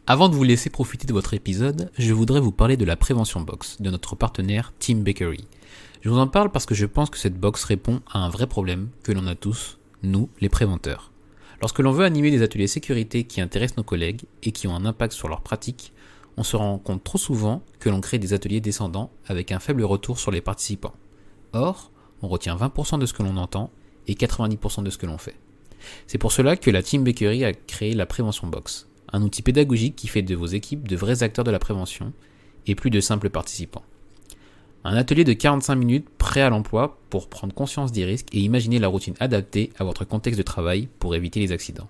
Avant de vous laisser profiter de votre épisode, je voudrais vous parler de la prévention box de notre partenaire Team Bakery. Je vous en parle parce que je pense que cette box répond à un vrai problème que l'on a tous, nous, les préventeurs. Lorsque l'on veut animer des ateliers sécurité qui intéressent nos collègues et qui ont un impact sur leurs pratiques, on se rend compte trop souvent que l'on crée des ateliers descendants avec un faible retour sur les participants. Or, on retient 20% de ce que l'on entend et 90% de ce que l'on fait. C'est pour cela que la Team Bakery a créé la Prévention Box, un outil pédagogique qui fait de vos équipes de vrais acteurs de la prévention et plus de simples participants. Un atelier de 45 minutes prêt à l'emploi pour prendre conscience des risques et imaginer la routine adaptée à votre contexte de travail pour éviter les accidents.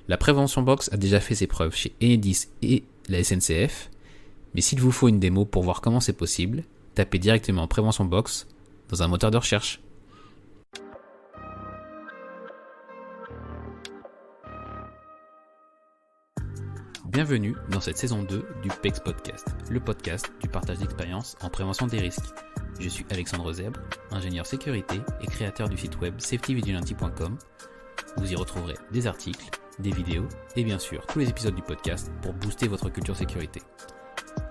La Prévention Box a déjà fait ses preuves chez Enedis et la SNCF, mais s'il vous faut une démo pour voir comment c'est possible, tapez directement Prévention Box dans un moteur de recherche. Bienvenue dans cette saison 2 du PEX Podcast, le podcast du partage d'expériences en prévention des risques. Je suis Alexandre Zèbre, ingénieur sécurité et créateur du site web safetyvigilante.com. Vous y retrouverez des articles, des vidéos et bien sûr tous les épisodes du podcast pour booster votre culture sécurité.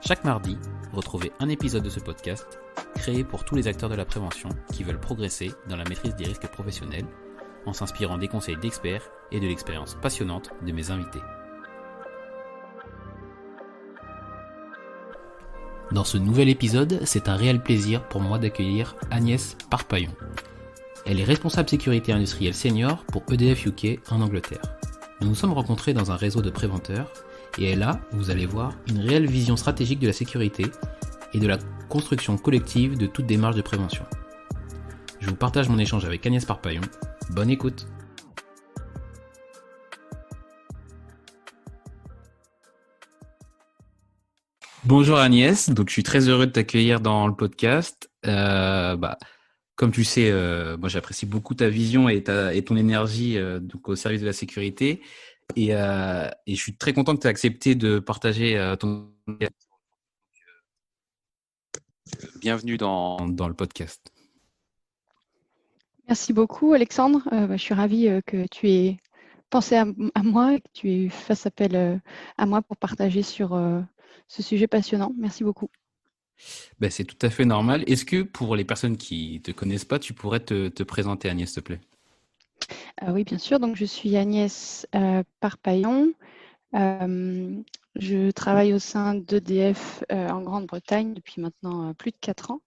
Chaque mardi, retrouvez un épisode de ce podcast créé pour tous les acteurs de la prévention qui veulent progresser dans la maîtrise des risques professionnels en s'inspirant des conseils d'experts et de l'expérience passionnante de mes invités. Dans ce nouvel épisode, c'est un réel plaisir pour moi d'accueillir Agnès Parpaillon. Elle est responsable sécurité industrielle senior pour EDF UK en Angleterre. Nous nous sommes rencontrés dans un réseau de préventeurs et elle a, vous allez voir, une réelle vision stratégique de la sécurité et de la construction collective de toute démarche de prévention. Je vous partage mon échange avec Agnès Parpaillon. Bonne écoute! Bonjour Agnès, donc je suis très heureux de t'accueillir dans le podcast. Comme tu sais, moi j'apprécie beaucoup ta vision et ton énergie donc au service de la sécurité et je suis très content que tu aies accepté de partager ton. Bienvenue dans le podcast. Merci beaucoup Alexandre. Je suis ravie que tu aies pensé à moi et que tu aies fait appel à moi pour partager sur ce sujet passionnant. Merci beaucoup. C'est tout à fait normal. Est-ce que pour les personnes qui ne te connaissent pas, tu pourrais te présenter Agnès, s'il te plaît? Oui, bien sûr. Donc, je suis Agnès Parpaillon. Je travaille au sein d'EDF en Grande-Bretagne depuis maintenant plus de 4 ans.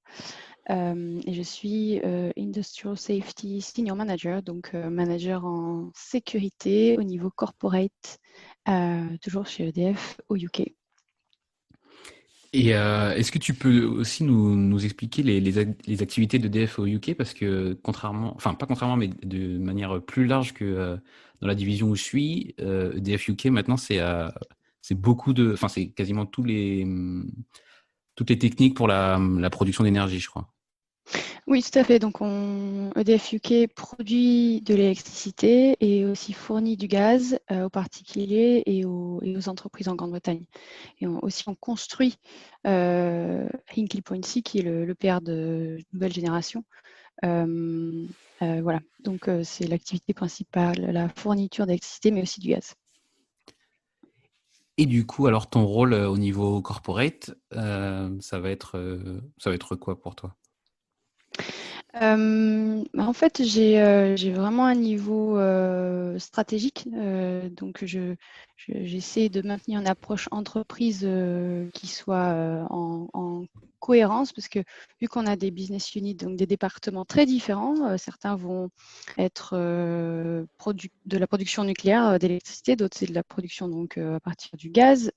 Et je suis Industrial Safety Senior Manager, donc manager en sécurité au niveau corporate, toujours chez EDF au UK. Et est-ce que tu peux aussi nous expliquer les activités d'EDF au UK? Parce que pas contrairement, mais de manière plus large que dans la division où je suis, EDF UK maintenant c'est c'est quasiment toutes les techniques pour la production d'énergie, je crois. Oui, tout à fait. Donc, EDF UK produit de l'électricité et aussi fournit du gaz aux particuliers et aux entreprises en Grande-Bretagne. Et on construit Hinkley Point C, qui est le PR de nouvelle génération. Voilà. Donc, c'est l'activité principale, la fourniture d'électricité, mais aussi du gaz. Et du coup, alors ton rôle au niveau corporate, ça va être quoi pour toi? En fait, j'ai vraiment un niveau stratégique. Donc, j'essaie de maintenir une approche entreprise qui soit en cohérence, parce que vu qu'on a des business units, donc des départements très différents, certains vont être de la production nucléaire d'électricité, d'autres c'est de la production donc à partir du gaz.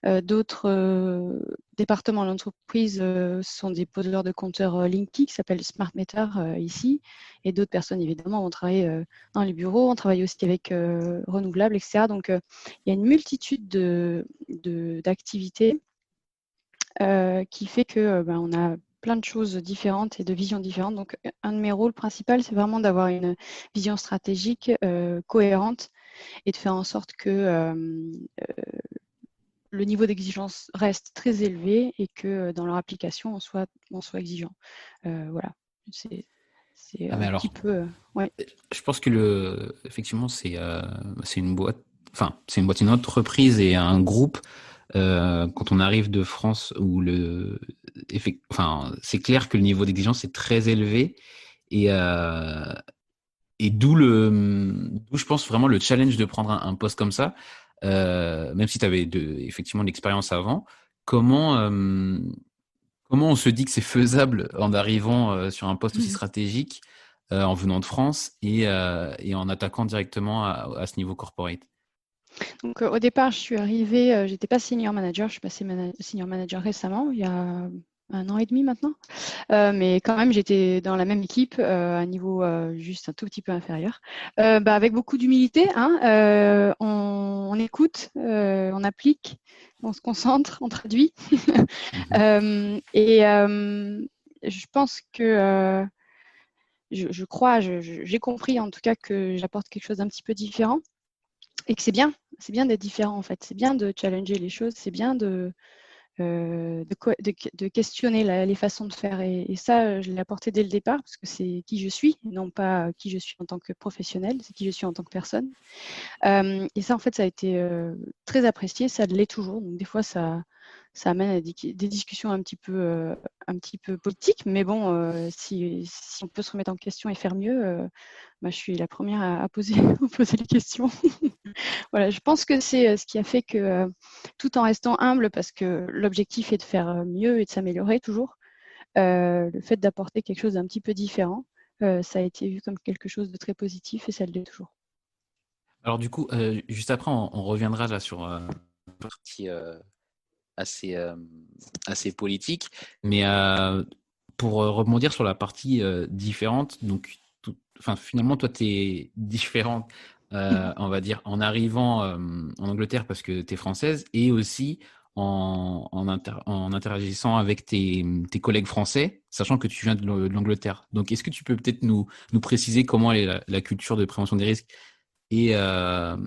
D'autres départements de l'entreprise sont des poseurs de compteurs Linky qui s'appellent Smart Meter ici, et d'autres personnes évidemment vont travailler dans les bureaux. On travaille aussi avec renouvelables, etc. Donc il y a une multitude d'activités qui fait que on a plein de choses différentes et de visions différentes. Donc un de mes rôles principaux, c'est vraiment d'avoir une vision stratégique cohérente et de faire en sorte que le niveau d'exigence reste très élevé et que dans leur application, on soit exigeant. Voilà, c'est Ah mais un petit alors, peu... ouais. je pense que effectivement, c'est une boîte enfin, c'est une entreprise et un groupe. Quand on arrive de France où enfin, c'est clair que le niveau d'exigence est très élevé et, euh, et d'où je pense vraiment le challenge de prendre un poste comme ça, même si tu avais effectivement de l'expérience avant. Comment, euh, comment on se dit que c'est faisable en arrivant sur un poste aussi stratégique, en venant de France et en attaquant directement à ce niveau corporate? Donc, au départ, je suis arrivée, j'étais pas senior manager, je suis passée senior manager récemment, il y a 1 an et demi maintenant. Mais quand même, j'étais dans la même équipe, à un niveau juste un tout petit peu inférieur. Avec beaucoup d'humilité, hein, on écoute, on applique, on se concentre, on traduit. Je pense que je crois, j'ai compris en tout cas que j'apporte quelque chose d'un petit peu différent et que c'est bien d'être différent en fait. C'est bien de challenger les choses, c'est bien de questionner les façons de faire. Et ça, je l'ai apporté dès le départ parce que c'est qui je suis, non pas qui je suis en tant que professionnel, c'est qui je suis en tant que personne. Et ça, en fait, ça a été très apprécié, ça l'est toujours. Donc, des fois, ça amène à des discussions un petit peu politiques, mais bon, si on peut se remettre en question et faire mieux, je suis la première à poser, à poser les questions. Voilà, je pense que c'est ce qui a fait que, tout en restant humble, parce que l'objectif est de faire mieux et de s'améliorer toujours, le fait d'apporter quelque chose d'un petit peu différent, ça a été vu comme quelque chose de très positif et ça l'est toujours. Alors du coup, juste après, on reviendra là sur une partie assez, assez politique, mais pour rebondir sur la partie différente, donc enfin, finalement, toi, tu es différente, on va dire, en arrivant en Angleterre parce que tu es française et aussi en interagissant avec tes collègues français, sachant que tu viens de l'Angleterre. Donc, est-ce que tu peux peut-être nous préciser comment est la culture de prévention des risques en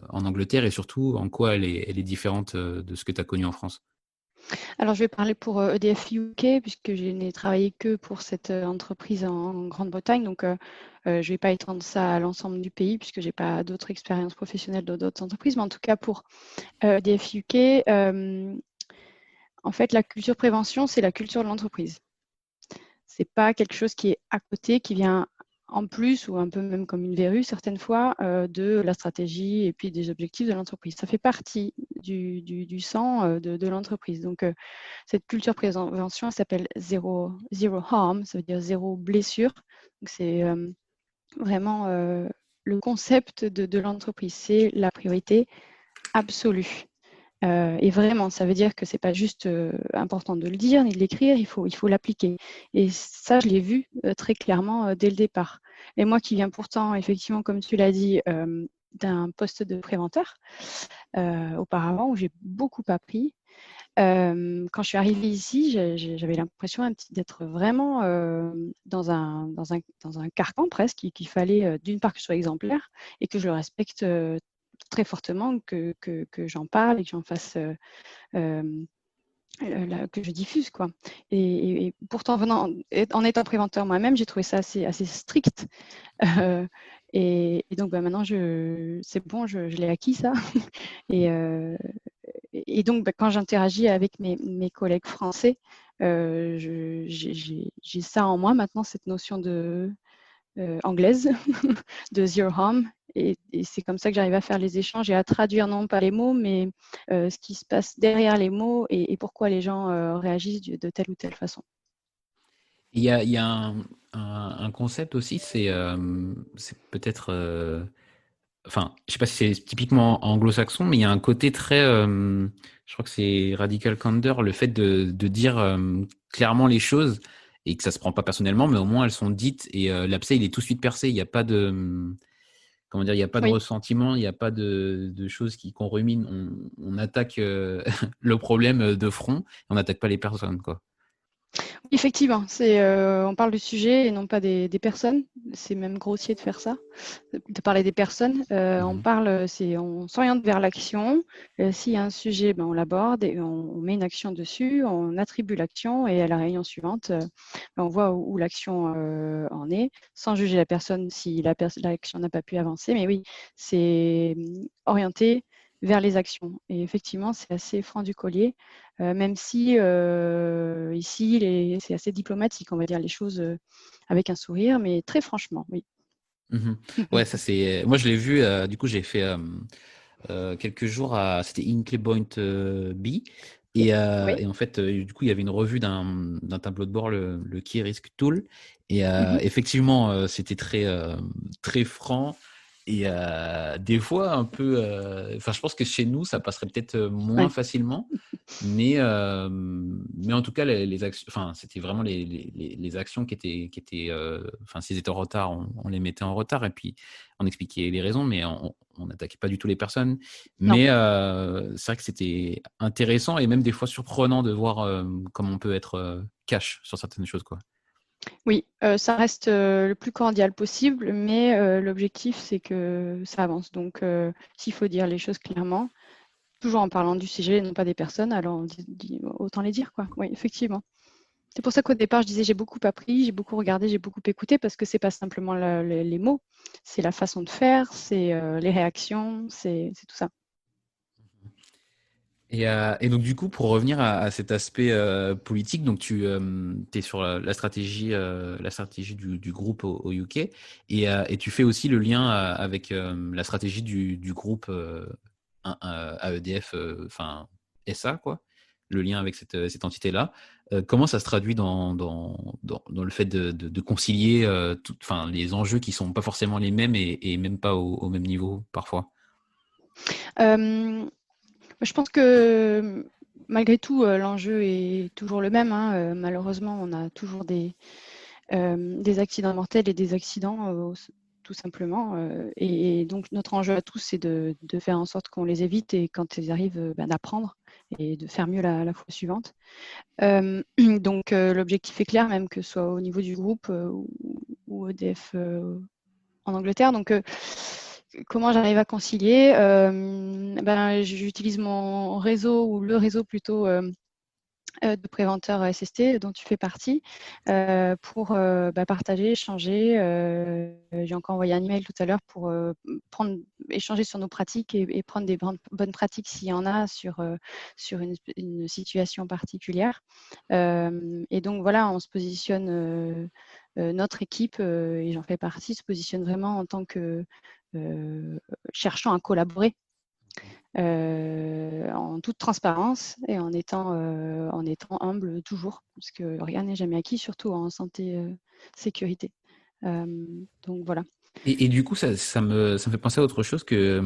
Angleterre et surtout en quoi elle est différente de ce que tu as connu en France? Alors, je vais parler pour EDF UK, puisque je n'ai travaillé que pour cette entreprise en Grande-Bretagne. Donc, je ne vais pas étendre ça à l'ensemble du pays, puisque je n'ai pas d'autres expériences professionnelles dans d'autres entreprises. Mais en tout cas, pour EDF UK, en fait, la culture prévention, c'est la culture de l'entreprise. Ce n'est pas quelque chose qui est à côté, qui vient en plus, ou un peu même comme une verrue certaines fois, de la stratégie et puis des objectifs de l'entreprise. Ça fait partie du sang de l'entreprise. Donc, cette culture prévention, elle s'appelle zero harm, ça veut dire zéro blessure. Donc, c'est vraiment le concept de l'entreprise. C'est la priorité absolue. Et vraiment, ça veut dire que c'est pas juste important de le dire ni de l'écrire, il faut l'appliquer. Et ça, je l'ai vu très clairement dès le départ. Et moi qui viens pourtant, effectivement, comme tu l'as dit, d'un poste de préventeur auparavant, où j'ai beaucoup appris. Quand je suis arrivée ici, j'avais l'impression d'être vraiment dans un carcan presque, qu'il fallait d'une part que je sois exemplaire et que je le respecte très fortement, que j'en parle et que j'en fasse, que je diffuse, quoi. Et pourtant, en étant préventeur moi-même, j'ai trouvé ça assez strict. Euh, et donc, maintenant, c'est bon, je l'ai acquis, ça. Et, donc, quand j'interagis avec mes collègues français, j'ai ça en moi maintenant, cette notion anglaise de zero harm. Et c'est comme ça que j'arrive à faire les échanges et à traduire non pas les mots, mais ce qui se passe derrière les mots et pourquoi les gens réagissent de telle ou telle façon. Il y a un concept aussi, c'est peut-être, enfin, je sais pas si c'est typiquement anglo-saxon, mais il y a un côté très, je crois que c'est radical candor, le fait de dire clairement les choses et que ça se prend pas personnellement, mais au moins elles sont dites et l'abcès il est tout de suite percé. Il n'y a pas de, comment dire, il y a pas de Oui. ressentiment, il n'y a pas de choses qu'on rumine. On attaque le problème de front, et on n'attaque pas les personnes, quoi. Effectivement, on parle du sujet et non pas des personnes. C'est même grossier de faire ça, de parler des personnes. On s'oriente vers l'action. S'il y a un sujet, on l'aborde et on met une action dessus, on attribue l'action et à la réunion suivante, on voit où l'action en est, sans juger la personne si l'action n'a pas pu avancer. Mais oui, c'est orienté vers les actions. Et effectivement, c'est assez franc du collier. Même si ici, c'est assez diplomatique, on va dire les choses avec un sourire, mais très franchement, oui. Ouais, ça c'est. Moi, je l'ai vu. Du coup, j'ai fait quelques jours c'était Hinkley Point B. Oui. Et en fait, du coup, il y avait une revue d'un tableau de bord, le Key Risk Tool. Et Mhm. effectivement, c'était très franc. Et des fois, un peu. Enfin, je pense que chez nous, ça passerait peut-être moins Ouais. facilement. Mais en tout cas, les actions, enfin, c'était vraiment les actions qui étaient, enfin, s'ils étaient en retard, on les mettait en retard et puis on expliquait les raisons, mais on n'attaquait pas du tout les personnes. Non. Mais c'est vrai que c'était intéressant et même des fois surprenant de voir comment on peut être cash sur certaines choses, quoi. Oui, ça reste le plus cordial possible, mais l'objectif, c'est que ça avance. Donc, s'il faut dire les choses clairement, toujours en parlant du sujet et non pas des personnes, alors autant les dire, quoi. Oui, effectivement. C'est pour ça qu'au départ, je disais j'ai beaucoup appris, j'ai beaucoup regardé, j'ai beaucoup écouté, parce que c'est pas simplement les mots, c'est la façon de faire, c'est les réactions, c'est tout ça. Et donc du coup, pour revenir à cet aspect politique, donc tu es sur la stratégie du groupe au UK et tu fais aussi le lien avec la stratégie du groupe AEDF, enfin SA, quoi, le lien avec cette entité-là. Comment ça se traduit dans le fait de concilier enfin, les enjeux qui sont pas forcément les mêmes et même pas au même niveau parfois? Euh, Je pense que malgré tout, l'enjeu est toujours le même, hein. Malheureusement, on a toujours des accidents mortels et des accidents, tout simplement. Et donc, notre enjeu à tous, c'est de faire en sorte qu'on les évite et quand ils arrivent, d'apprendre et de faire mieux la fois suivante. Donc, l'objectif est clair, même que ce soit au niveau du groupe ou EDF en Angleterre. Donc, comment j'arrive à concilier j'utilise mon réseau ou le réseau plutôt de préventeurs SST dont tu fais partie pour partager, échanger. J'ai encore envoyé un email tout à l'heure pour échanger sur nos pratiques et prendre des bonnes pratiques s'il y en a sur une situation particulière. Et donc voilà, on se positionne, notre équipe, et j'en fais partie, se positionne vraiment en tant que cherchant à collaborer en toute transparence et en étant humble toujours, parce que rien n'est jamais acquis, surtout en santé sécurité. Donc voilà. Et du coup, ça me fait penser à autre chose que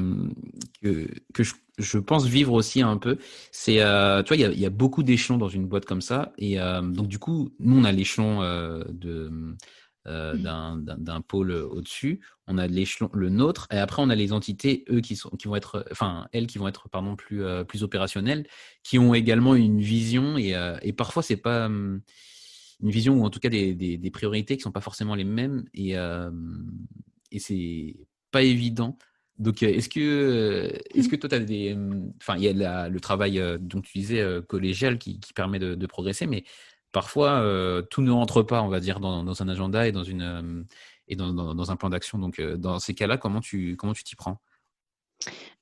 je pense vivre aussi un peu. C'est, tu vois, il y a beaucoup d'échelons dans une boîte comme ça. Et donc, du coup, nous, on a l'échelon d'un pôle au-dessus. On a l'échelon, le nôtre. Et après, on a les entités, eux, qui vont être, enfin, elles, qui vont être, pardon, plus opérationnelles, qui ont également une vision. Et parfois, c'est pas une vision ou en tout cas des priorités qui sont pas forcément les mêmes. Et c'est pas évident. Donc, est-ce que toi, tu as enfin, il y a le travail, dont tu disais, collégial qui permet de progresser, mais parfois, tout ne rentre pas, on va dire, dans un agenda et dans un plan d'action. Donc, dans ces cas-là, comment tu t'y prends?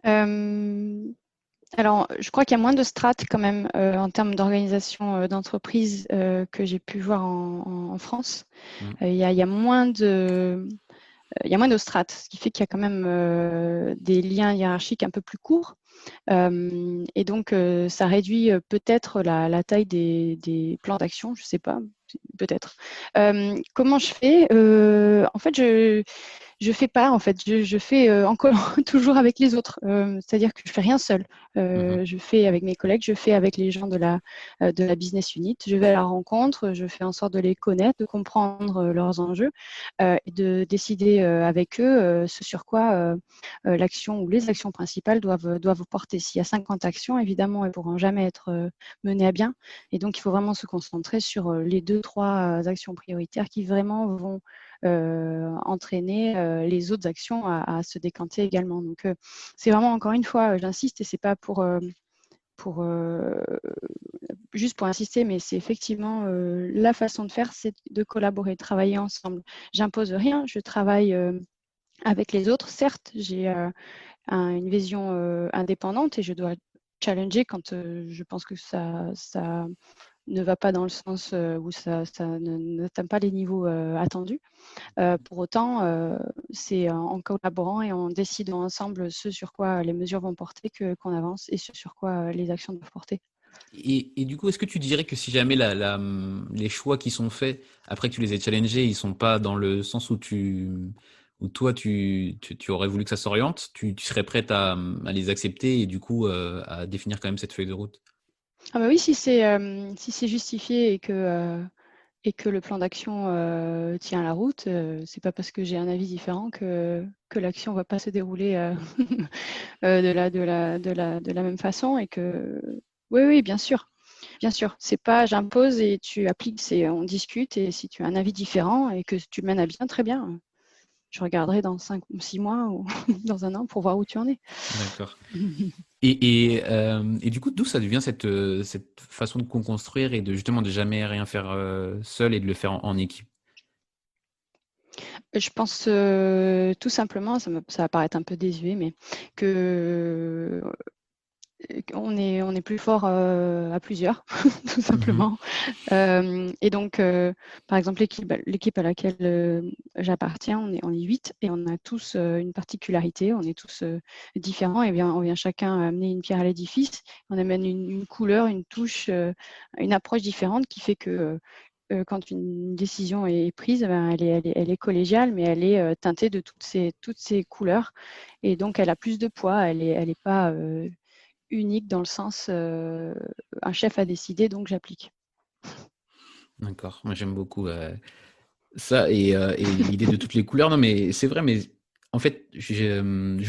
Euh, alors, je crois qu'il y a moins de strates quand même en termes d'organisation d'entreprise que j'ai pu voir en France. Mm. Il y a moins de strates, ce qui fait qu'il y a quand même des liens hiérarchiques un peu plus courts. Et donc, ça réduit peut-être la taille des plans d'action, je ne sais pas, peut-être. Comment je fais En fait, je fais pas en fait, je fais toujours avec les autres. C'est-à-dire que je fais rien seul. Mhm. Je fais avec mes collègues, je fais avec les gens de la business unit. Je vais à la rencontre, je fais en sorte de les connaître, de comprendre leurs enjeux et de décider avec eux ce sur quoi l'action ou les actions principales doivent porter. S'il y a 50 actions, évidemment, elles ne pourront jamais être menées à bien. Et donc, il faut vraiment se concentrer sur les 2-3 actions prioritaires qui vraiment vont entraîner les autres actions à se décanter également. Donc, c'est vraiment, encore une fois, j'insiste, et c'est pas pour juste pour insister, mais c'est effectivement la façon de faire, c'est de collaborer, de travailler ensemble. J'impose rien, je travaille avec les autres. Certes, j'ai une vision indépendante et je dois challenger quand je pense que ça ne va pas dans le sens où ça n'atteint pas les niveaux attendus. Pour autant, c'est en collaborant et en décidant ensemble ce sur quoi les mesures vont porter qu'on avance et ce sur quoi les actions doivent porter. Et du coup, est-ce que tu dirais que si jamais les choix qui sont faits après que tu les aies challengés, ils sont pas dans le sens où toi tu aurais voulu que ça s'oriente, tu serais prête à les accepter et du coup à définir quand même cette feuille de route? Ah bah oui, si c'est justifié et que le plan d'action tient la route, c'est pas parce que j'ai un avis différent que l'action va pas se dérouler de la même façon et que oui, oui, bien sûr. Bien sûr, c'est pas j'impose et tu appliques, c'est on discute et si tu as un avis différent et que tu le mènes à bien, très bien. Je regarderai dans 5 ou 6 mois ou dans un an pour voir où tu en es. D'accord. Et du coup, d'où ça devient cette façon de co-construire et de justement de jamais rien faire seul et de le faire en équipe? Je pense tout simplement, ça va paraître un peu désuet, mais que on est plus fort à plusieurs, tout Mhm. simplement. Et donc, par exemple, l'équipe à laquelle j'appartiens, on est 8 et on a tous une particularité, on est tous différents et bien, on vient chacun amener une pierre à l'édifice, on amène une couleur, une touche, une approche différente qui fait que quand une décision est prise, ben, elle est collégiale, mais elle est teintée de toutes ces couleurs et donc elle a plus de poids, elle est pas unique dans le sens un chef a décidé, donc j'applique. D'accord. Moi, j'aime beaucoup ça et l'idée de toutes les couleurs. Non, mais c'est vrai, mais en fait, je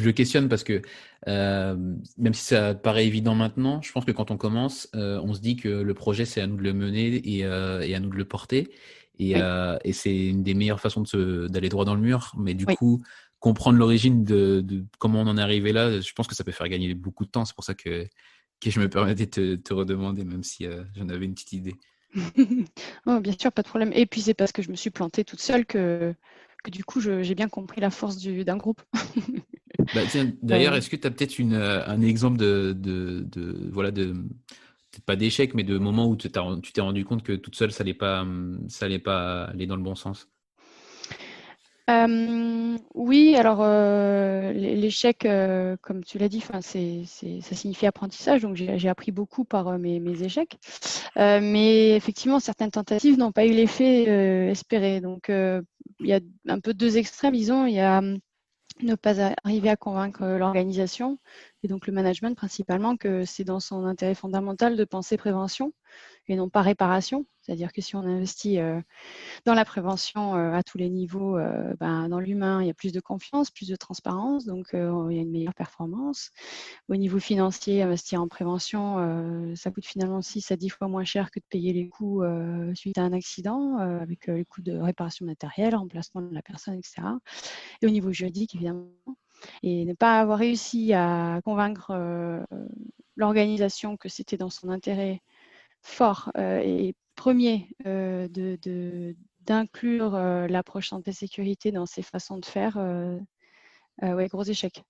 le questionne parce que même si ça paraît évident maintenant, je pense que quand on commence, on se dit que le projet, c'est à nous de le mener et à nous de le porter. Oui, Et c'est une des meilleures façons d'aller droit dans le mur. Mais du oui. coup, comprendre l'origine de comment on en est arrivé là, je pense que ça peut faire gagner beaucoup de temps. C'est pour ça que je me permettais de te redemander, même si j'en avais une petite idée. Oh, bien sûr, pas de problème. Et puis c'est parce que je me suis plantée toute seule que du coup j'ai bien compris la force d'un groupe. Bah, tiens, d'ailleurs, Euh, est-ce que tu as peut-être un exemple voilà, peut-être pas d'échec, mais de moments où tu t'es rendu compte que toute seule, ça allait pas aller dans le bon sens? oui, alors l'échec, comme tu l'as dit, ça signifie apprentissage, donc j'ai appris beaucoup par mes échecs. Mais effectivement, certaines tentatives n'ont pas eu l'effet espéré. Donc il y a un peu deux extrêmes, disons. Il y a ne pas arriver à convaincre l'organisation et donc le management principalement que c'est dans son intérêt fondamental de penser prévention et non pas réparation. C'est-à-dire que si on investit dans la prévention à tous les niveaux, ben, dans l'humain, il y a plus de confiance, plus de transparence, donc il y a une meilleure performance. Au niveau financier, investir en prévention, ça coûte finalement 6 à 10 fois moins cher que de payer les coûts suite à un accident, avec les coûts de réparation matérielle, remplacement de la personne, etc. Et au niveau juridique, évidemment. Et ne pas avoir réussi à convaincre l'organisation que c'était dans son intérêt fort et premier d'inclure l'approche santé-sécurité dans ses façons de faire, ouais, gros échec.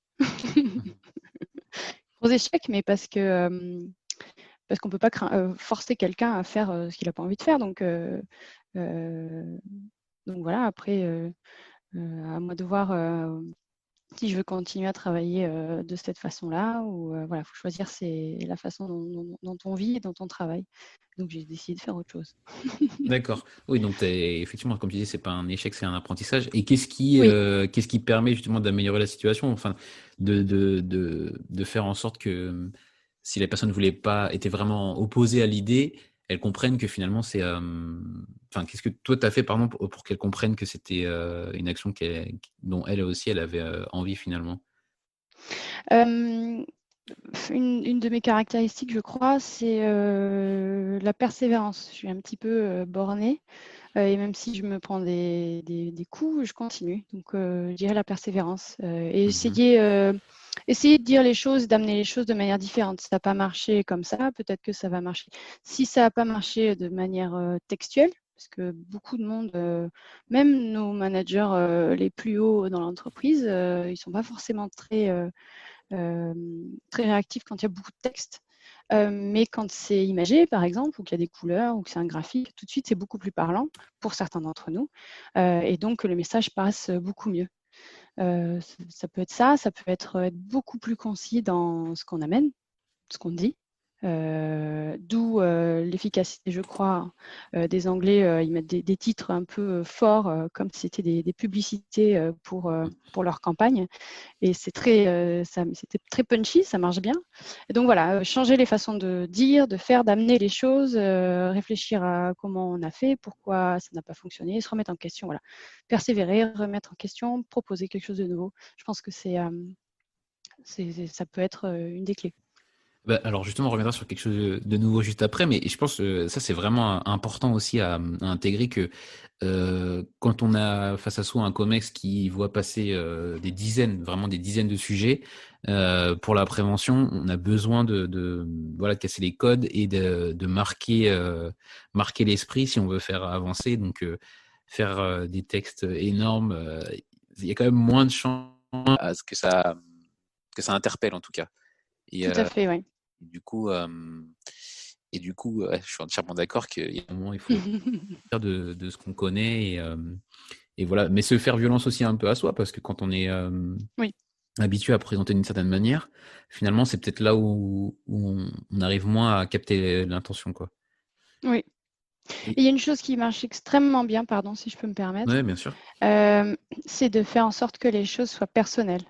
Gros échec, mais parce qu'on ne peut pas forcer quelqu'un à faire ce qu'il n'a pas envie de faire. Euh, donc voilà, après, à moi de voir si je veux continuer à travailler de cette façon-là, ou voilà, il faut choisir la façon dont on vit et dont on travaille. Donc j'ai décidé de faire autre chose. D'accord. Oui, donc effectivement, comme tu dis, c'est pas un échec, c'est un apprentissage. Et Oui. qu'est-ce qui permet justement d'améliorer la situation, enfin, de faire en sorte que si la personne voulait pas, était vraiment opposée à l'idée, elle comprenne que finalement c'est, enfin, qu'est-ce que toi t'as fait, pardon, pour qu'elle comprenne que c'était une action dont elle aussi elle avait envie finalement. Euh, une de mes caractéristiques, je crois, c'est la persévérance. Je suis un petit peu bornée. Et même si je me prends des coups, je continue. Donc, je dirais la persévérance. Et Mhm. essayer de dire les choses, d'amener les choses de manière différente. Ça n'a pas marché comme ça, peut-être que ça va marcher. Si ça n'a pas marché de manière textuelle, parce que beaucoup de monde, même nos managers les plus hauts dans l'entreprise, ils ne sont pas forcément très réactifs quand il y a beaucoup de texte. Mais quand c'est imagé, par exemple, ou qu'il y a des couleurs, ou que c'est un graphique, tout de suite, c'est beaucoup plus parlant pour certains d'entre nous. Et donc, le message passe beaucoup mieux. Ça peut être ça peut être beaucoup plus concis dans ce qu'on amène, ce qu'on dit. D'où l'efficacité, je crois, des Anglais. Ils mettent des titres un peu forts, comme si c'était des publicités pour leur campagne. Et c'était très punchy, ça marche bien. Et donc voilà, changer les façons de dire, de faire, d'amener les choses, réfléchir à comment on a fait, pourquoi ça n'a pas fonctionné, se remettre en question. Voilà, persévérer, remettre en question, proposer quelque chose de nouveau. Je pense que ça peut être une des clés. Bah, alors justement, on reviendra sur quelque chose de nouveau juste après, mais je pense que ça c'est vraiment important aussi à intégrer que quand on a face à soi un COMEX qui voit passer vraiment des dizaines de sujets pour la prévention, on a besoin voilà, de casser les codes et de marquer l'esprit si on veut faire avancer. Donc faire des textes énormes, il y a quand même moins de chances à ce que ça interpelle en tout cas. Et, Tout à fait, oui. du coup, ouais, je suis entièrement d'accord qu'il y a un moment, il faut faire de ce qu'on connaît et voilà. Mais se faire violence aussi un peu à soi, parce que quand on est Oui, habitué à présenter d'une certaine manière, finalement, c'est peut-être là où on arrive moins à capter l'intention, quoi. oui. Et, Et il y a une chose qui marche extrêmement bien, pardon, si je peux me permettre, ouais, bien sûr. c'est de faire en sorte que les choses soient personnelles.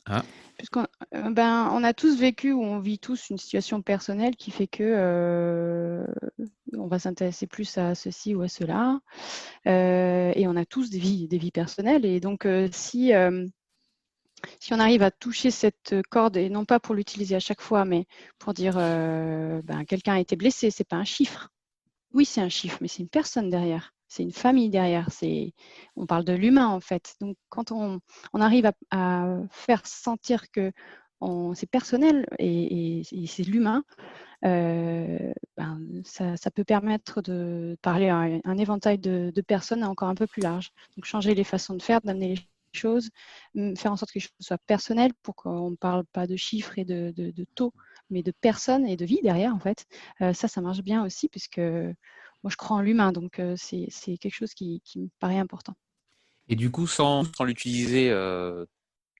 Ah, Puisqu'on on a tous vécu ou on vit tous une situation personnelle qui fait que on va s'intéresser plus à ceci ou à cela. Et on a tous des vies personnelles. Et donc, si on arrive à toucher cette corde, et non pas pour l'utiliser à chaque fois, mais pour dire quelqu'un a été blessé, c'est pas un chiffre. Oui, c'est un chiffre, mais c'est une personne derrière. C'est une famille derrière. On parle de l'humain, en fait. Donc, quand on arrive à faire sentir que c'est personnel et c'est l'humain, ça peut permettre de parler à un éventail de personnes encore un peu plus large. Donc, changer les façons de faire, d'amener les choses, faire en sorte que les choses soient personnelles pour qu'on ne parle pas de chiffres et de taux, mais de personnes et de vie derrière, en fait. Ça marche bien aussi, puisque moi, je crois en l'humain, donc c'est quelque chose qui me paraît important. et du coup, sans l'utiliser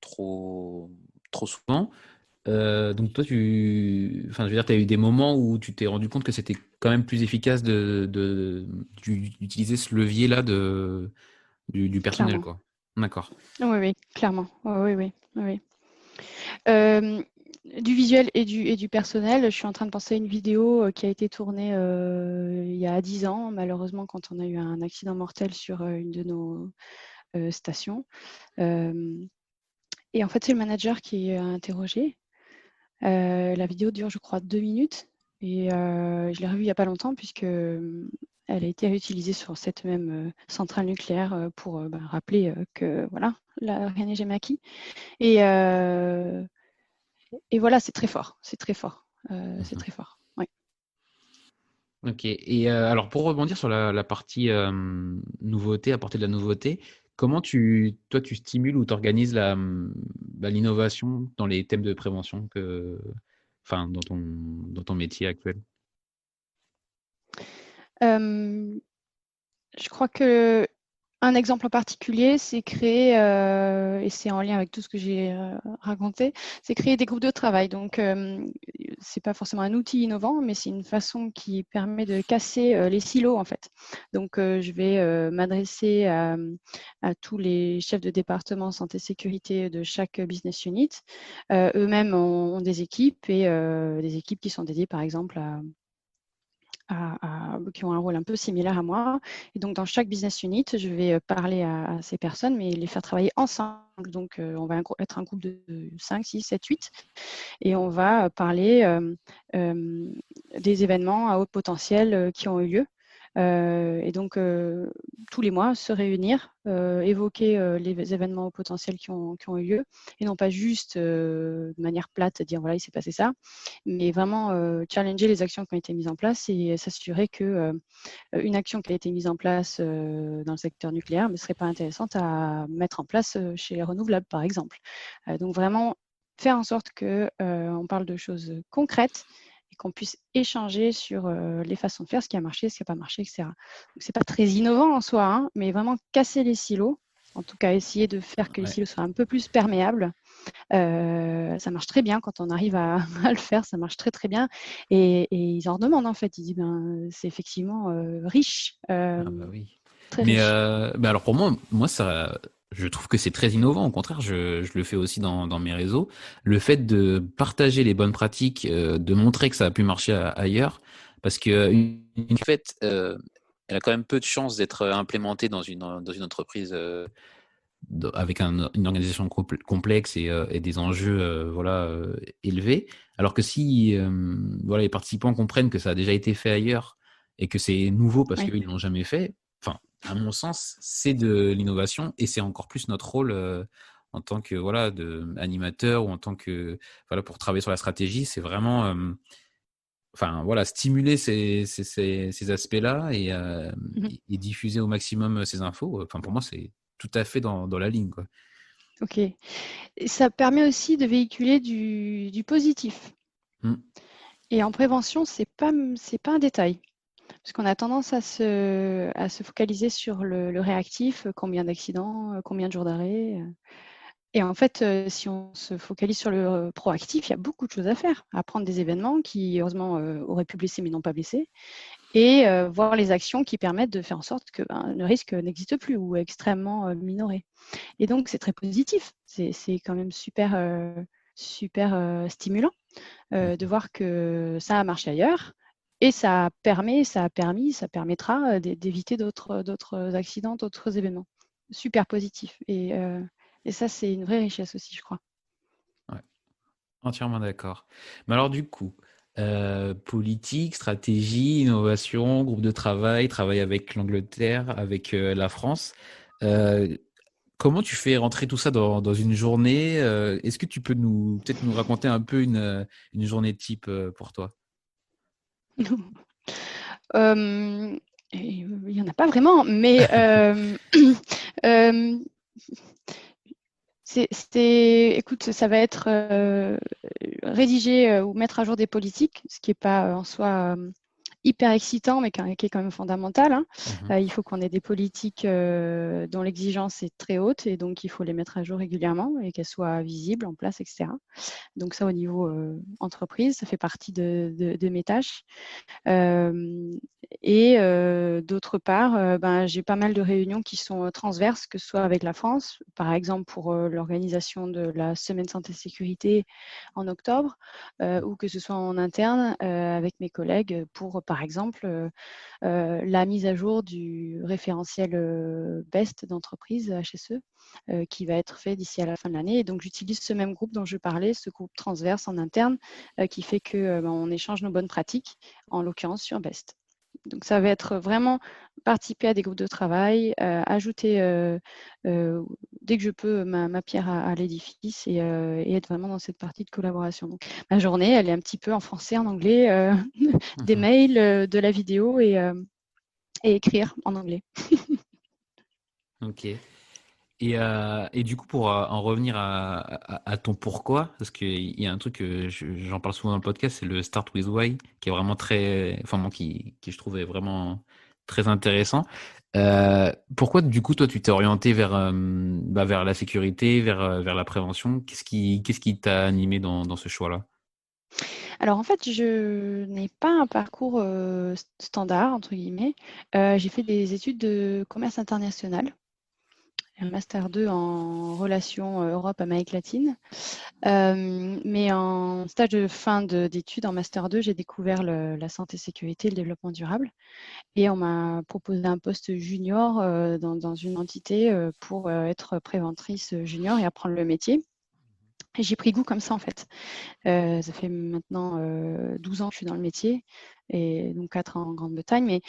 trop, trop souvent, donc toi, enfin, je veux dire, tu as eu des moments où tu t'es rendu compte que c'était quand même plus efficace d'utiliser ce levier-là du personnel, Clairement. quoi. D'accord. Oui, oui, clairement. Oui, oui, oui, oui. Euh, du visuel et du personnel, je suis en train de penser à une vidéo qui a été tournée il y a 10 ans, malheureusement, quand on a eu un accident mortel sur une de nos stations. Et en fait, c'est le manager qui a interrogé. La vidéo dure, je crois, 2 minutes. Et je l'ai revue il n'y a pas longtemps, puisque elle a été réutilisée sur cette même centrale nucléaire pour rappeler que voilà, rien n'est jamais acquis. Et, et voilà, c'est très fort. C'est très fort. C'est Mhm. très fort. Ouais. Ok. Et alors, pour rebondir sur la partie nouveauté, apporter de la nouveauté, comment toi, tu stimules ou tu organises l'innovation dans les thèmes de prévention enfin, dans ton métier actuel? Je crois que Un exemple en particulier, c'est créer, et c'est en lien avec tout ce que j'ai raconté, c'est créer des groupes de travail. Donc, c'est pas forcément un outil innovant, mais c'est une façon qui permet de casser les silos en fait. Donc, je vais m'adresser à tous les chefs de département santé-sécurité de chaque business unit. Eux-mêmes ont des équipes et des équipes qui sont dédiées par exemple qui ont un rôle un peu similaire à moi. Et donc, dans chaque business unit, je vais parler à ces personnes, mais les faire travailler ensemble. Donc, on va être un groupe de 5, 6, 7, 8. Et on va parler des événements à haut potentiel qui ont eu lieu. Et donc, tous les mois, se réunir, évoquer les événements au potentiel qui ont eu lieu, et non pas juste de manière plate, dire voilà, il s'est passé ça, mais vraiment challenger les actions qui ont été mises en place et s'assurer que une action qui a été mise en place dans le secteur nucléaire ne serait pas intéressante à mettre en place chez les renouvelables, par exemple. Donc, vraiment faire en sorte qu'on parle de choses concrètes et qu'on puisse échanger sur les façons de faire, ce qui a marché, ce qui n'a pas marché, etc. Donc, c'est pas très innovant en soi, hein, mais vraiment casser les silos, en tout cas essayer de faire que les silos soient un peu plus perméables. Ça marche très bien quand on arrive à, à le faire, ça marche très très bien. Et ils en demandent en fait, ils disent ben, c'est effectivement riche, Ah bah oui. très Mais riche. alors pour moi, ça, je trouve que c'est très innovant. Au contraire, je le fais aussi dans mes réseaux. Le fait de partager les bonnes pratiques, de montrer que ça a pu marcher ailleurs, parce que une fête, elle a quand même peu de chances d'être implémentée dans une entreprise avec une organisation complexe et des enjeux voilà élevés. Alors que si voilà les participants comprennent que ça a déjà été fait ailleurs et que c'est nouveau parce Oui. qu'ils l'ont jamais fait, enfin à mon sens c'est de l'innovation et c'est encore plus notre rôle en tant que voilà de animateur ou en tant que voilà pour travailler sur la stratégie, c'est vraiment enfin voilà stimuler ces aspects-là Mhm. et diffuser au maximum ces infos. Enfin pour moi c'est tout à fait dans la ligne quoi. Ok. Et ça permet aussi de véhiculer du positif. Mm. Et en prévention, c'est pas un détail. Parce qu'on a tendance à se focaliser sur le réactif, combien d'accidents, combien de jours d'arrêt. Et en fait, si on se focalise sur le proactif, il y a beaucoup de choses à faire. Apprendre des événements qui, heureusement, auraient pu blesser mais n'ont pas blessé. Et voir les actions qui permettent de faire en sorte que ben, le risque n'existe plus ou est extrêmement minoré. Et donc, c'est très positif. C'est quand même super stimulant de Mhm. voir que ça a marché ailleurs. Et ça permettra d'éviter d'autres accidents, d'autres événements. Super positif. Et ça, c'est une vraie richesse aussi, je crois. Ouais, entièrement d'accord. Mais alors du coup, politique, stratégie, innovation, groupe de travail, travail avec l'Angleterre, avec la France. euh, Comment tu fais rentrer tout ça dans une journée? Est-ce que tu peux peut-être nous raconter un peu une journée type pour toi? Euh, il n'y en a pas vraiment, mais euh, écoute, ça va être rédiger ou mettre à jour des politiques, ce qui n'est pas en soi hyper excitant, mais qui est quand même fondamental, hein. Mhm. Il faut qu'on ait des politiques dont l'exigence est très haute et donc il faut les mettre à jour régulièrement et qu'elles soient visibles, en place, etc. Donc ça, au niveau entreprise, ça fait partie de mes tâches. Euh, et d'autre part, ben, j'ai pas mal de réunions qui sont transverses, que ce soit avec la France, par exemple pour l'organisation de la semaine santé-sécurité en octobre, ou que ce soit en interne avec mes collègues pour, par exemple, la mise à jour du référentiel BEST d'entreprise HSE, qui va être fait d'ici à la fin de l'année. Et donc, j'utilise ce même groupe dont je parlais, ce groupe transverse en interne, qui fait que ben, on échange nos bonnes pratiques, en l'occurrence sur BEST. Donc, ça va être vraiment participer à des groupes de travail, ajouter dès que je peux ma pierre à l'édifice et être vraiment dans cette partie de collaboration. Donc, ma journée, elle est un petit peu en français, en anglais, des Mhm. mails, de la vidéo et écrire en anglais. Ok. Et du coup, pour en revenir à ton pourquoi, parce qu'il y a un truc que j'en parle souvent dans le podcast, c'est le Start with Why, qui est vraiment très, enfin moi qui je trouvais vraiment très intéressant. Pourquoi du coup toi tu t'es orienté vers la sécurité, vers la prévention? Qu'est-ce qui t'a animé dans ce choix-là? Alors en fait, je n'ai pas un parcours standard, entre guillemets. J'ai fait des études de commerce international, un master 2 en relations Europe-Amérique latine. Mais en stage de fin d'études, en master 2, j'ai découvert la santé, sécurité et le développement durable. Et on m'a proposé un poste junior dans une entité pour être préventrice junior et apprendre le métier. Et j'ai pris goût comme ça en fait. Ça fait maintenant 12 ans que je suis dans le métier et donc 4 ans en Grande-Bretagne. Mais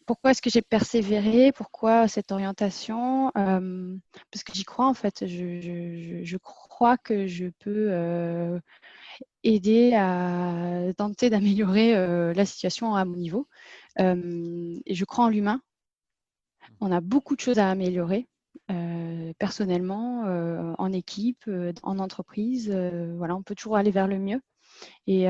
pourquoi est-ce que j'ai persévéré? Pourquoi cette orientation? Parce que j'y crois en fait. Je crois que je peux aider à tenter d'améliorer la situation à mon niveau. Et je crois en l'humain. On a beaucoup de choses à améliorer. Personnellement, en équipe, en entreprise, voilà, on peut toujours aller vers le mieux. Et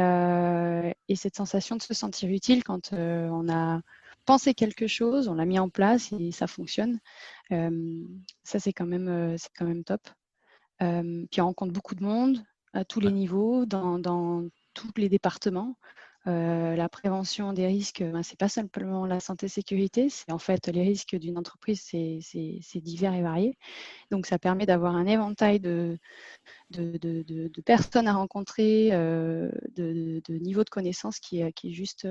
cette sensation de se sentir utile quand on a pensé quelque chose, on l'a mis en place et ça fonctionne, ça c'est quand même top. Puis on rencontre beaucoup de monde à tous les Ouais. niveaux, dans tous les départements. La prévention des risques, c'est pas simplement la santé-sécurité, c'est en fait les risques d'une entreprise, c'est divers et varié. Donc ça permet d'avoir un éventail de personnes à rencontrer, de niveau de connaissance qui est juste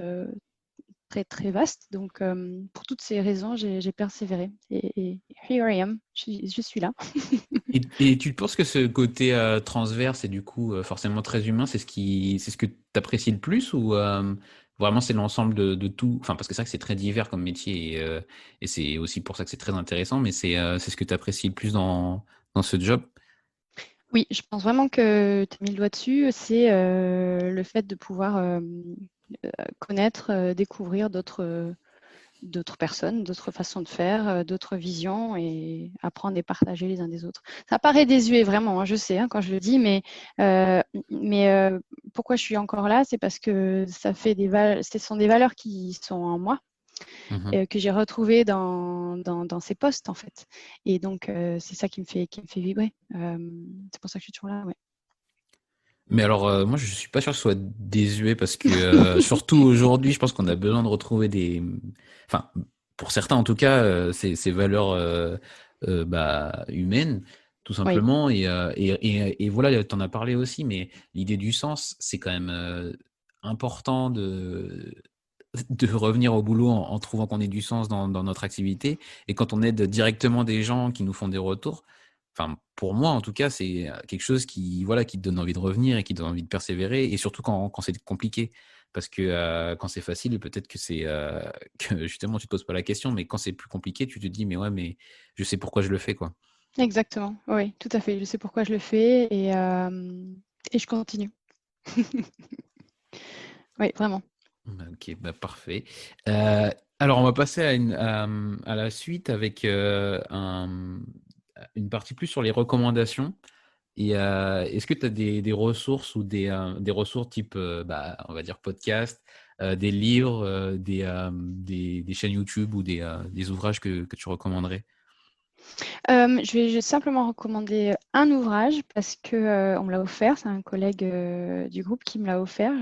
très très vaste. Donc pour toutes ces raisons, j'ai persévéré. Et here I am, je suis là. Et tu penses que ce côté transverse et du coup forcément très humain, c'est ce que tu apprécies le plus ou vraiment c'est l'ensemble de tout? Enfin, parce que c'est vrai que c'est très divers comme métier et c'est aussi pour ça que c'est très intéressant, mais c'est ce que tu apprécies le plus dans ce job? Oui, je pense vraiment que tu as mis le doigt dessus. C'est le fait de pouvoir connaître, découvrir d'autres personnes, d'autres façons de faire, d'autres visions et apprendre et partager les uns des autres. Ça paraît désuet vraiment, hein, je sais quand je le dis, euh, mais pourquoi je suis encore là, c'est parce que ce sont des valeurs qui sont en moi, Mhm. que j'ai retrouvées dans ces postes en fait. Et donc c'est ça qui me fait vibrer. C'est pour ça que je suis toujours là. Ouais. Mais alors, moi, je suis pas sûr que ce soit désuet parce que, surtout aujourd'hui, je pense qu'on a besoin de retrouver enfin, pour certains en tout cas, ces valeurs humaines, tout Oui, simplement. Et voilà, tu en as parlé aussi, mais l'idée du sens, c'est quand même important de revenir au boulot en trouvant qu'on ait du sens dans notre activité. Et quand on aide directement des gens qui nous font des retours, enfin, pour moi, en tout cas, c'est quelque chose voilà, qui te donne envie de revenir et qui te donne envie de persévérer, et surtout quand c'est compliqué. Parce que quand c'est facile, peut-être que que justement, tu te poses pas la question, mais quand c'est plus compliqué, tu te dis, mais ouais, mais je sais pourquoi je le fais, quoi. exactement. Oui, tout à fait. Je sais pourquoi je le fais et je continue. Oui, vraiment. Ok, bah parfait. Alors, on va passer à la suite avec une partie plus sur les recommandations. Et est-ce que tu as des ressources ou des ressources type, on va dire podcast, des livres, des chaînes YouTube ou des ouvrages que tu recommanderais? Je vais simplement recommander un ouvrage parce que on me l'a offert. C'est un collègue du groupe qui me l'a offert.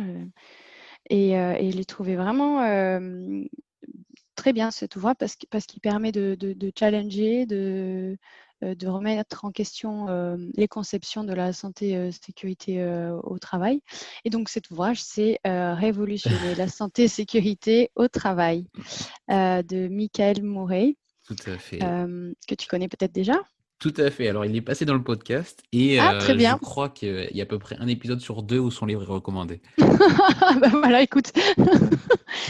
Et je l'ai trouvé vraiment très bien cet ouvrage parce qu'il permet de challenger, de remettre en question les conceptions de la santé sécurité au travail. Et donc cet ouvrage, c'est Révolutionner la santé sécurité au travail de Michael Murray, Tout à fait. que tu connais peut-être déjà. Tout à fait. Alors, il est passé dans le podcast et Ah, très je bien. crois qu'il y a à peu près un épisode sur deux où son livre est recommandé. Bah voilà, écoute,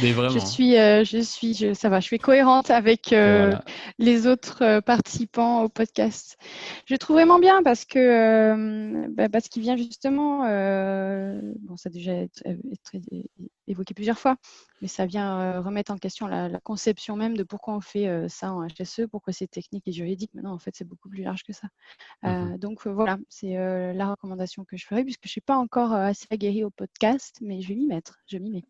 Mais je vraiment. suis, ça va, je suis cohérente avec Et voilà. les autres participants au podcast. Je le trouve vraiment bien parce qu'il vient justement, bon, ça a déjà été évoqué plusieurs fois, mais ça vient remettre en question la conception même de pourquoi on fait ça en HSE, pourquoi c'est technique et juridique. Maintenant, en fait, c'est beaucoup plus large que ça. Mhm. Donc voilà, c'est la recommandation que je ferai, puisque je ne suis pas encore assez aguerrie au podcast, mais je vais m'y mettre, je m'y mets.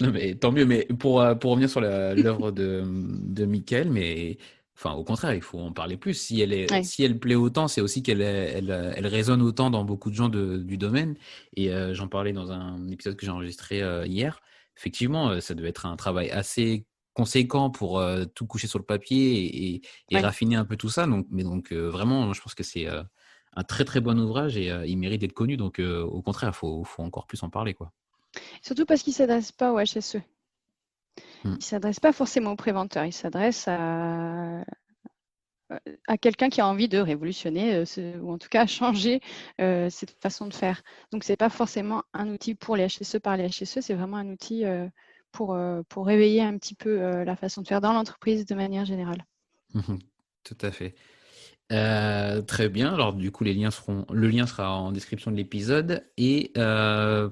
Non, mais tant mieux. Mais pour revenir sur l'œuvre de Michael, mais enfin, au contraire, il faut en parler plus. Ouais. Si elle plaît autant, c'est aussi elle résonne autant dans beaucoup de gens du domaine. Et j'en parlais dans un épisode que j'ai enregistré hier. Effectivement, ça devait être un travail assez conséquent pour tout coucher sur le papier et Ouais. raffiner un peu tout ça. Donc, vraiment, je pense que c'est un très très bon ouvrage et il mérite d'être connu. Donc, au contraire, faut encore plus en parler, quoi. Surtout parce qu'il ne s'adresse pas au HSE. Mm. Il ne s'adresse pas forcément aux préventeurs. Il s'adresse à quelqu'un qui a envie de révolutionner ou en tout cas changer cette façon de faire. Donc, ce n'est pas forcément un outil pour les HSE par les HSE, c'est vraiment un outil pour réveiller un petit peu la façon de faire dans l'entreprise de manière générale. Mhm. Tout à fait. Très bien. Alors du coup, le lien sera en description de l'épisode. Et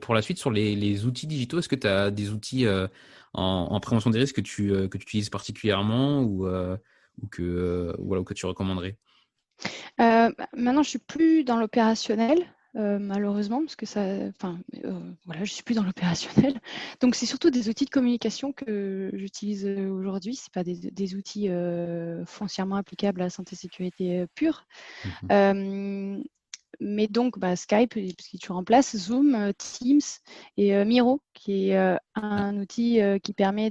pour la suite, sur les outils digitaux, est-ce que tu as des outils en prévention des risques que tu utilises particulièrement ou que tu recommanderais? Maintenant, je ne suis plus dans l'opérationnel, malheureusement, parce que voilà, je ne suis plus dans l'opérationnel. Donc, c'est surtout des outils de communication que j'utilise aujourd'hui. Ce pas des outils foncièrement applicables à la santé-sécurité pure. Mhm. Mais donc, Skype, parce qu'il est toujours en place, Zoom, Teams et Miro, qui est Ah, un outil qui permet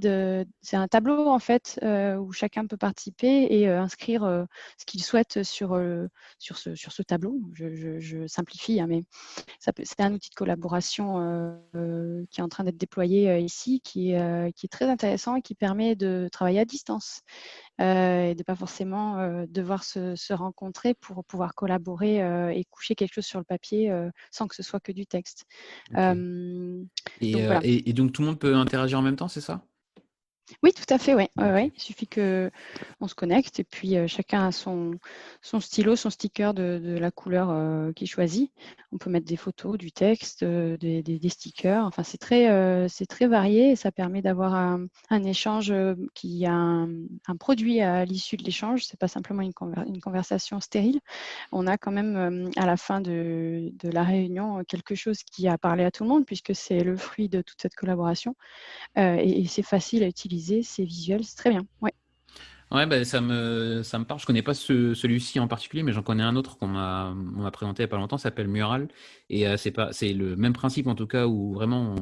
c'est un tableau en fait où chacun peut participer et inscrire ce qu'il souhaite sur ce tableau. Je simplifie, hein, mais c'est un outil de collaboration qui est en train d'être déployé ici, qui est très intéressant et qui permet de travailler à distance et de ne pas forcément devoir se rencontrer pour pouvoir collaborer et coucher quelque chose sur le papier sans que ce soit que du texte. ok. Donc voilà. Et donc tout le monde peut interagir en même temps, c'est ça? Oui, tout à fait, oui. Ok. Il suffit qu'on se connecte et puis chacun a son stylo, son sticker de la couleur qu'il choisit. On peut mettre des photos, du texte, des stickers. Enfin, c'est très varié et ça permet d'avoir un échange qui a un produit à l'issue de l'échange. Ce n'est pas simplement une conversation stérile. On a quand même à la fin de la réunion quelque chose qui a parlé à tout le monde puisque c'est le fruit de toute cette collaboration. Et c'est facile à utiliser, c'est visuel, c'est très bien. Ouais. Ouais, bah, ça me parle. Je connais pas celui-ci en particulier, mais j'en connais un autre on m'a présenté il y a pas longtemps, ça s'appelle Mural. Et c'est le même principe en tout cas où vraiment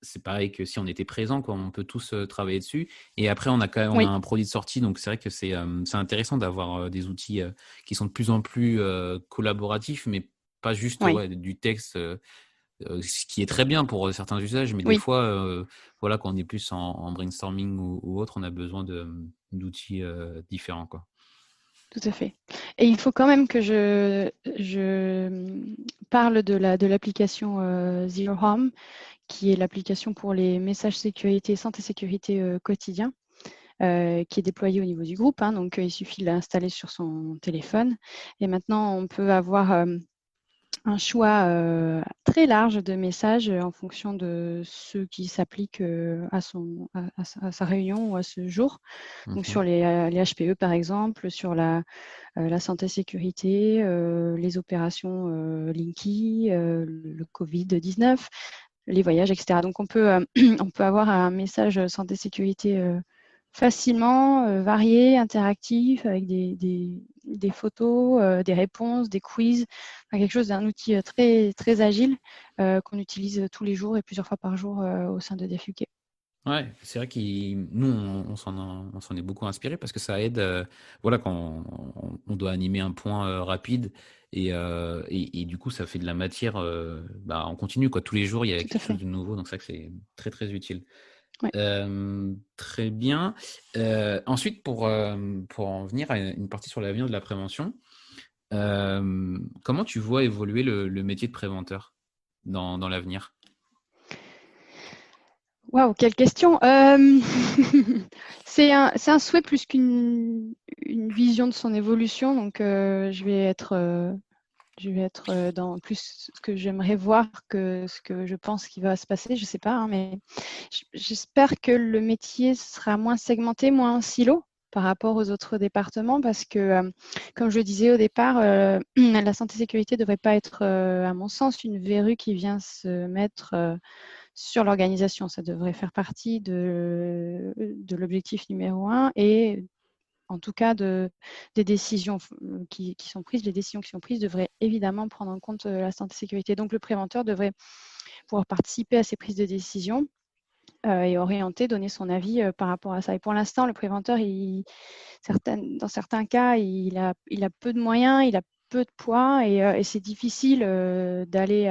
c'est pareil que si on était présent, quoi, on peut tous travailler dessus. Et après, on a Oui, un produit de sortie, donc c'est vrai que c'est intéressant d'avoir des outils qui sont de plus en plus collaboratifs, mais pas juste oui, ouais, du texte. Ce qui est très bien pour certains usages, mais des oui, fois, voilà, quand on est plus en brainstorming ou autre, on a besoin d'outils différents, quoi. tout à fait. Et il faut quand même que je parle de l'application Zero Harm, qui est l'application pour les messages sécurité, santé sécurité quotidien, qui est déployée au niveau du groupe. Hein, donc, il suffit de l'installer sur son téléphone. Et maintenant, on peut avoir un choix très large de messages en fonction de ceux qui s'appliquent à sa réunion ou à ce jour. Donc Mhm. sur les HPE par exemple, sur la santé sécurité, les opérations Linky, le Covid-19, les voyages, etc. Donc on peut avoir un message santé sécurité facilement, varié, interactif, avec des photos, des réponses, des quiz, enfin, quelque chose d'un outil très, très agile qu'on utilise tous les jours et plusieurs fois par jour au sein de DFUK. Ouais, c'est vrai que nous, on s'en est beaucoup inspiré parce que ça aide, voilà, quand on doit animer un point rapide et du coup, ça fait de la matière en continu, quoi. Tous les jours, il y a Tout à quelque chose fait. de nouveau, donc c'est vrai que c'est très, très utile. Ouais. Très bien. Ensuite, pour en venir à une partie sur l'avenir de la prévention, comment tu vois évoluer le métier de préventeur dans l'avenir? Waouh, quelle question. C'est un souhait plus une vision de son évolution. Donc, je vais être dans plus ce que j'aimerais voir que ce que je pense qui va se passer. Je ne sais pas, hein, mais j'espère que le métier sera moins segmenté, moins en silo, par rapport aux autres départements parce que, comme je le disais au départ, la santé-sécurité ne devrait pas être, à mon sens, une verrue qui vient se mettre sur l'organisation. Ça devrait faire partie de l'objectif numéro 1 et en tout cas des décisions qui sont prises. Les décisions qui sont prises devraient évidemment prendre en compte la santé-sécurité. Donc le préventeur devrait pouvoir participer à ces prises de décision et orienter, donner son avis par rapport à ça. Et pour l'instant, le préventeur, dans certains cas, il a peu de moyens, il a peu de poids et c'est difficile d'aller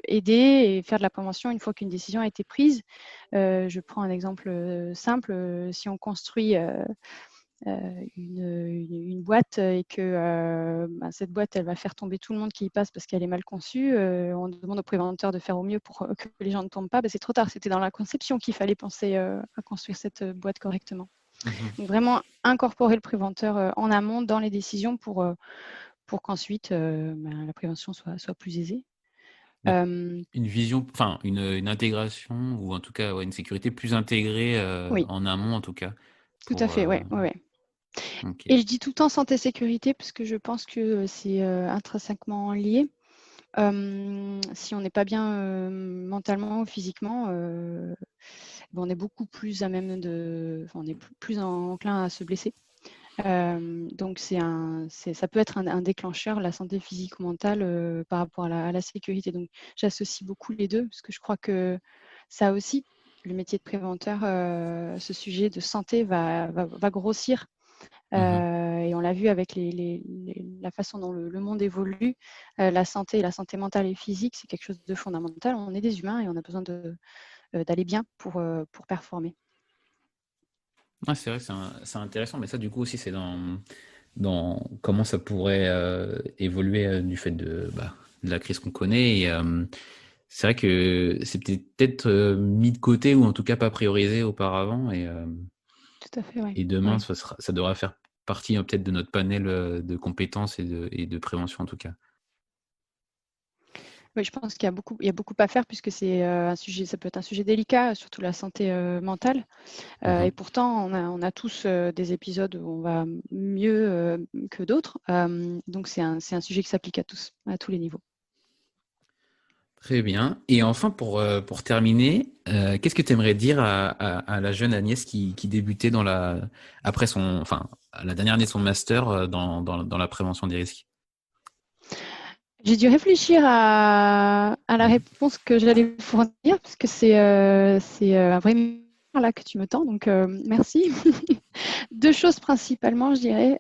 aider et faire de la prévention une fois qu'une décision a été prise. Je prends un exemple simple. Si on construit une boîte et que cette boîte, elle va faire tomber tout le monde qui y passe parce qu'elle est mal conçue, on demande au préventeur de faire au mieux pour que les gens ne tombent pas, c'est trop tard. C'était dans la conception qu'il fallait penser à construire cette boîte correctement. Donc vraiment incorporer le préventeur en amont dans les décisions pour qu'ensuite la prévention soit plus aisée. Une vision, enfin une intégration ou en tout cas une sécurité plus intégrée oui. en amont en tout cas. Tout à fait, ouais. Okay. Et je dis tout le temps santé-sécurité parce que je pense que c'est intrinsèquement lié. Si on n'est pas bien mentalement ou physiquement, on est beaucoup plus à même on est plus enclin à se blesser. Donc ça peut être un déclencheur, la santé physique ou mentale par rapport à la sécurité. Donc j'associe beaucoup les deux parce que je crois que ça aussi, le métier de préventeur, ce sujet de santé va grossir. Et on l'a vu avec la façon dont le monde évolue, la santé mentale et physique, c'est quelque chose de fondamental. On est des humains et on a besoin d'aller bien pour performer. Ouais, c'est vrai que c'est intéressant, mais ça du coup aussi c'est dans comment ça pourrait évoluer du fait de la crise qu'on connaît. Et c'est vrai que c'est peut-être mis de côté ou en tout cas pas priorisé auparavant. Et, tout à fait, ouais. Et demain, ça devra faire partie peut-être de notre panel de compétences et de prévention en tout cas. Oui, je pense qu'il y a beaucoup à faire puisque c'est un sujet, ça peut être un sujet délicat, surtout la santé mentale. Et pourtant, on a tous des épisodes où on va mieux que d'autres. Donc, c'est un sujet qui s'applique à tous les niveaux. Très bien. Et enfin, pour terminer, qu'est-ce que tu aimerais dire à la jeune Agnès qui débutait après la dernière année de son master dans la prévention des risques? J'ai dû réfléchir à la réponse que j'allais fournir parce que c'est un vrai miroir là que tu me tends. Donc, merci. 2 choses principalement, je dirais.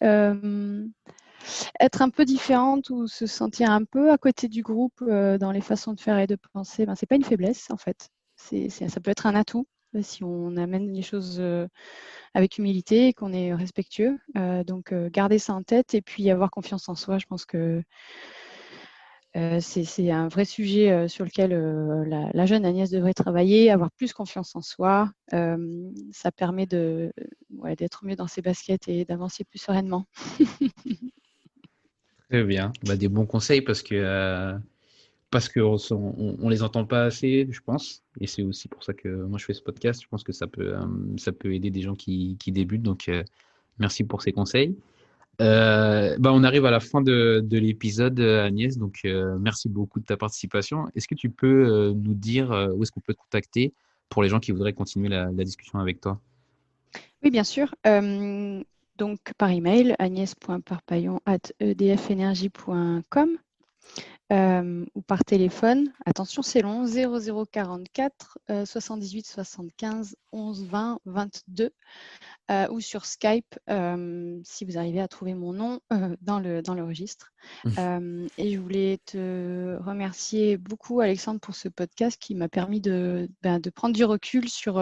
Être un peu différente ou se sentir un peu à côté du groupe dans les façons de faire et de penser, c'est pas une faiblesse en fait. Ça peut être un atout si on amène les choses avec humilité et qu'on est respectueux. Donc garder ça en tête et puis avoir confiance en soi. Je pense que c'est un vrai sujet sur lequel la jeune Agnès devrait travailler, avoir plus confiance en soi. Ça permet d'être mieux dans ses baskets et d'avancer plus sereinement. Très bien. Des bons conseils parce que on les entend pas assez, je pense. Et c'est aussi pour ça que moi je fais ce podcast. Je pense que ça peut aider des gens qui débutent. Donc merci pour ces conseils. On arrive à la fin de l'épisode, Agnès. Donc merci beaucoup de ta participation. Est-ce que tu peux nous dire où est-ce qu'on peut te contacter pour les gens qui voudraient continuer la discussion avec toi? Oui, bien sûr. Donc par email, agnès.parpaillon@edfenergie.com ou par téléphone. Attention, c'est long, 0044 78 75 11 20 22 ou sur Skype si vous arrivez à trouver mon nom dans le registre. Et je voulais te remercier beaucoup, Alexandre, pour ce podcast qui m'a permis de prendre du recul sur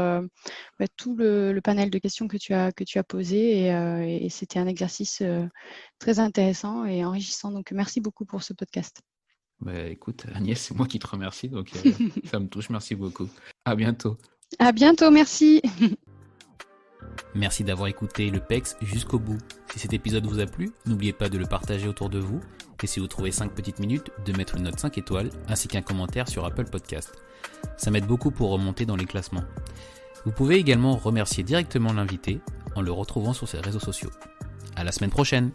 tout le panel de questions que tu as posé et c'était un exercice très intéressant et enrichissant. Donc, merci beaucoup pour ce podcast. Écoute, Agnès, c'est moi qui te remercie, donc ça me touche. Merci beaucoup. À bientôt. À bientôt, merci. Merci d'avoir écouté le PEX jusqu'au bout. Si cet épisode vous a plu, n'oubliez pas de le partager autour de vous et si vous trouvez 5 petites minutes, de mettre une note 5 étoiles ainsi qu'un commentaire sur Apple Podcast. Ça m'aide beaucoup pour remonter dans les classements. Vous pouvez également remercier directement l'invité en le retrouvant sur ses réseaux sociaux. À la semaine prochaine!